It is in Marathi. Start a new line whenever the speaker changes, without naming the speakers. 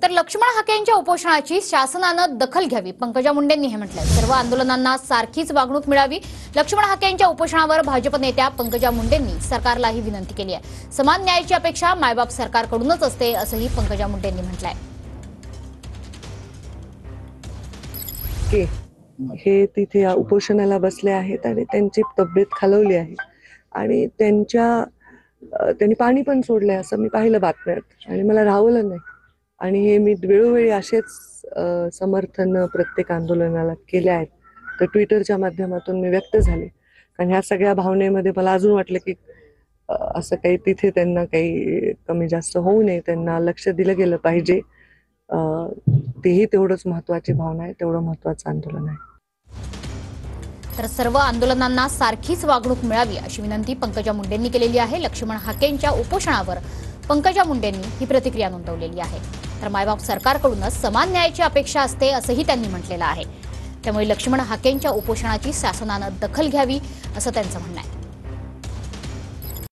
तर लक्ष्मण हाके यांच्या उपोषणाची शासनानं दखल घ्यावी, पंकजा मुंडेंनी हे म्हटलंय। सर्व आंदोलनांना सारखीच वागणूक मिळावी, लक्ष्मण हाके यांच्या उपोषणावर भाजप नेत्या पंकजा मुंडेंनी सरकारलाही विनंती केली आहे। समान न्यायाची अपेक्षा मायबाप सरकारकडूनच असते, असंही पंकजा मुंडेंनी म्हटलंय।
हे तिथे उपोषणाला बसले आहेत आणि त्यांची तब्येत खालवली आहे आणि त्यांनी पाणी पण सोडलंय असं मी पाहिलं बातम्यात आणि मला राहवलं नाही। आणि हे मी वेळोवेळी असेच समर्थन प्रत्येक आंदोलनाला केले आहेत, तर ट्विटरच्या माध्यमातून मी व्यक्त झाले। कारण ह्या सगळ्या भावनेमध्ये मला अजून वाटलं की असं काही तिथे त्यांना काही कमी जास्त होऊ नये, त्यांना लक्ष दिलं गेलं पाहिजे। तेही तेवढंच महत्त्वाची भावना आहे, तेवढं महत्त्वाचं आंदोलन आहे।
तर सर्व आंदोलनांना सारखीच वागणूक मिळावी अशी विनंती पंकजा मुंडेंनी केलेली आहे। लक्ष्मण हाकेंच्या उपोषणावर पंकजा मुंडेंनी ही प्रतिक्रिया नोंदवलेली आहे। तर मायबाप सरकारकडूनच समान न्यायाची अपेक्षा असते असंही त्यांनी म्हटलेलं आहे। त्यामुळे लक्ष्मण हाकेंच्या उपोषणाची शासनानं दखल घ्यावी असं त्यांचं म्हणणं आहे।